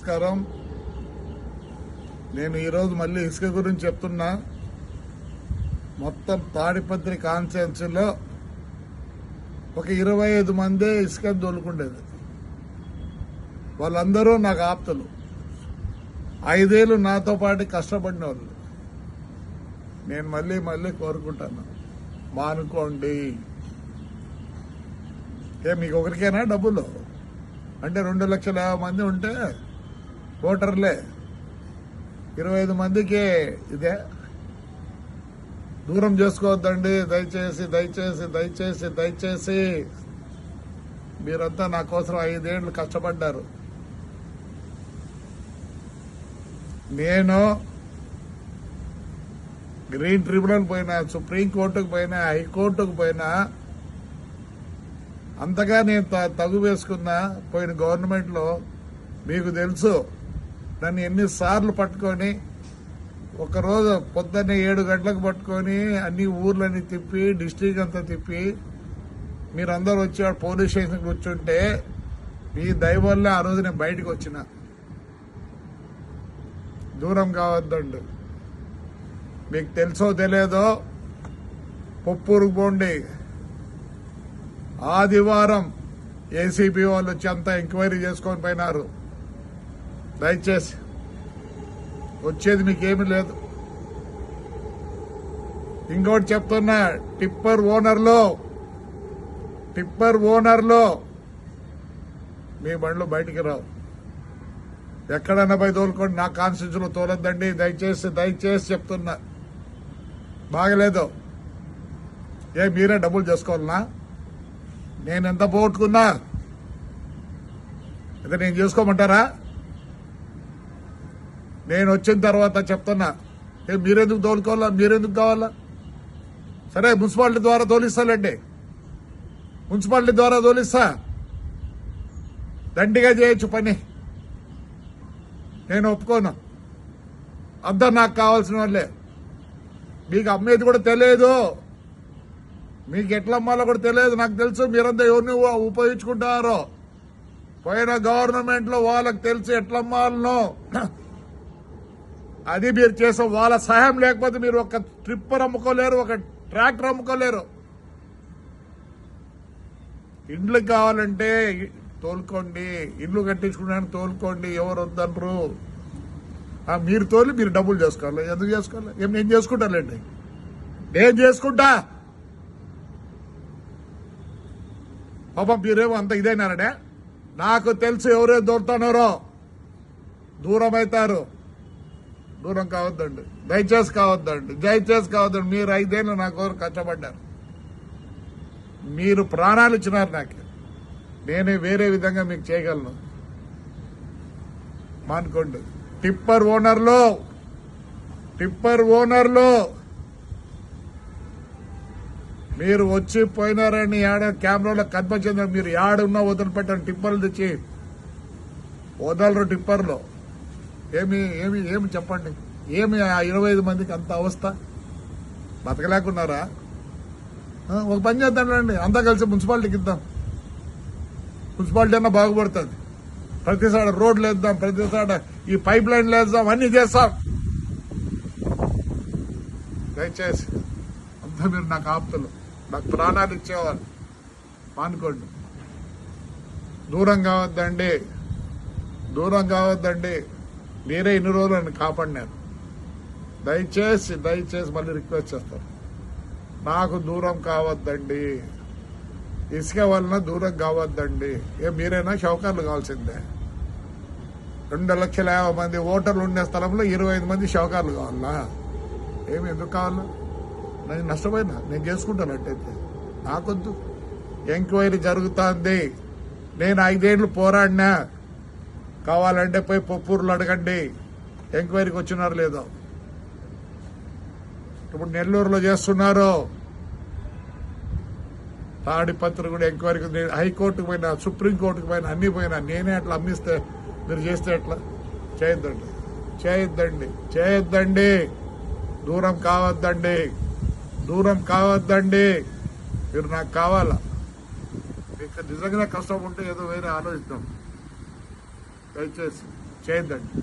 నమస్కారం. నేను ఈరోజు మళ్ళీ ఇసుక గురించి చెప్తున్నా. మొత్తం తాడిపత్రి కాన్స్టిట్యున్సీలో ఒక 25 మందే ఇసుక దొలుకుండేది. వాళ్ళందరూ నాకు ఆప్తులు. 5 ఏళ్ళు నాతో పాటు కష్టపడిన వాళ్ళు. నేను మళ్ళీ కోరుకుంటాను, మానుకోండి. మీకు ఒకరికైనా డబ్బులు అంటే 2,50,000 మంది ఉంటే ఓటర్లే, 25 మందికి ఇదే. దూరం చేసుకోవద్దండి. దయచేసి మీరంతా నా కోసం 5 ఏళ్ళు కష్టపడ్డారు. నేను గ్రీన్ ట్రిబ్యునల్ పోయినా, సుప్రీంకోర్టుకు పోయినా, హైకోర్టుకు పోయినా, అంతగా నేను తగు వేసుకున్నా. పోయిన గవర్నమెంట్లో మీకు తెలుసు, నన్ను ఎన్నిసార్లు పట్టుకొని, ఒకరోజు పొద్దున్నే 7 గంటలకు పట్టుకొని అన్ని ఊర్లని తిప్పి, డిస్ట్రిక్ట్ అంతా తిప్పి, మీరందరూ వచ్చి పోలీస్ స్టేషన్ కూర్చుంటే మీ దయ వల్ల ఆ రోజు నేను బయటకు వచ్చిన. దూరం కావద్దండి. మీకు తెలుసో తెలియదో, పొప్పూరుకు పోండి. ఆదివారం ఏసీబీ వాళ్ళు వచ్చి అంతా ఎంక్వైరీ చేసుకొని పోయినారు. దయచేసి వచ్చేది మీకేమీ లేదు. ఇంకోటి చెప్తున్నా, టిప్పర్ ఓనర్లో మీ బండ్లు బయటికి రావు. ఎక్కడన్నా పోయి తోలుకోండి, నా కాన్స్టిట్యూన్సీలో తోలొద్దండి. దయచేసి చెప్తున్నా. బాగలేదు. మీరే డబ్బులు చేసుకోవాలనా? నేను ఎంత పోగొట్టుకున్నా ఇక నేను చేసుకోమంటారా? నేను వచ్చిన తర్వాత చెప్తున్నా, మీరెందుకు తోలుకోవాలా? మీరెందుకు కావాలా? సరే, మున్సిపాలిటీ ద్వారా తోలిస్తానండి. మున్సిపాలిటీ ద్వారా తోలిస్తా. దండిగా చేయొచ్చు పని. నేను ఒప్పుకోను. అంతా నాకు కావాల్సిన వాళ్ళే. మీకు అమ్మేది కూడా తెలియదు, మీకు ఎట్లా అమ్మాలో కూడా తెలియదు. నాకు తెలుసు మీరంతా ఎవరిని ఉపయోగించుకుంటారో. పోయిన గవర్నమెంట్ లో వాళ్ళకి తెలుసు ఎట్లా అమ్మాలనో. అది మీరు చేసే వాళ్ళ సహాయం లేకపోతే మీరు ఒక ట్రిప్పర్ అమ్ముకోలేరు, ఒక ట్రాక్టర్ అమ్ముకోలేరు. ఇండ్లు కావాలంటే తోలుకోండి, ఇల్లు కట్టించుకున్నాను తోలుకోండి, ఎవరు వద్దనరు. మీరు తోలి మీరు డబ్బులు చేసుకోవాలి. ఎందుకు చేసుకోవాలి? నేను చేసుకుంటానండి, నేను చేసుకుంటా. పాపం మీరేమో అంత ఇదైనారనే. నాకు తెలుసు ఎవరే దొరుకుతున్నారో. దూరం అవుతారు. దూరం కావద్దండి. దయచేసి కావద్దండి. మీరు 5 ఏళ్ళు నా కోసం కష్టపడ్డారు. మీరు ప్రాణాలు ఇచ్చినారు నాకు. నేనే వేరే విధంగా మీకు చేయగలను. మానుకోండి. టిప్పర్ ఓనర్లో మీరు వచ్చి పోయినారని కెమెరాలో కనిపించింది. మీరు యాడున్నా వదిలిపెట్టారు. టిప్పర్లు తెచ్చి వదలరు. టిప్పర్లో ఏమి చెప్పండి. ఏమి ఆ 25 మందికి అంత అవస్థ? బతకలేకున్నారా? ఒక పని చేద్దాండి, అంతా కలిసి మున్సిపాలిటీకి ఇద్దాం. మున్సిపాలిటీ అన్నా బాగుపడుతుంది. ప్రతిసారి రోడ్లు వేద్దాం, ప్రతిసారి ఈ పైప్ లైన్లు వేద్దాం, అన్ని చేస్తాం. దయచేసి అంతా మీరు నాకు ఆప్తులు, నాకు ప్రాణాలు ఇచ్చేవాళ్ళు. మానుకోండి. దూరం కావద్దండి. మీరే ఇన్ని రోజులు నన్ను కాపాడినారు. దయచేసి మళ్ళీ రిక్వెస్ట్ చేస్తాను, నాకు దూరం కావద్దండి. ఇసుక వలన దూరం కావద్దండి. మీరైనా షౌకర్లు కావాల్సిందే. 2,50,000 మంది ఓటర్లు ఉండే స్థలంలో 25 మంది షౌకర్లు కావాలా? ఎందుకు కావాలా? నేను నష్టపోయినా, నేను చేసుకుంటాను. అట్టయితే నాకొద్దు. ఎంక్వైరీ జరుగుతుంది. నేను 5 ఏళ్ళు పోరాడినా. కావాలంటే పోయి పొప్పూరులో అడగండి, ఎంక్వైరీకి వచ్చినారు లేదో. ఇప్పుడు నెల్లూరులో చేస్తున్నారు. తాడిపత్రి కూడా ఎంక్వైరీకి, హైకోర్టుకు పోయినా, సుప్రీంకోర్టుకు పోయినా, అన్ని పోయినా. నేనే అట్లా అమ్మిస్తే మీరు చేస్తే ఎట్లా? చేయొద్దండి. దూరం కావద్దండి. మీరు నాకు కావాలా? మీకు నిజంగా కష్టం ఉంటే ఏదో వేరే ఆలోచిద్దాం. దయచేసి చేయొద్దండి.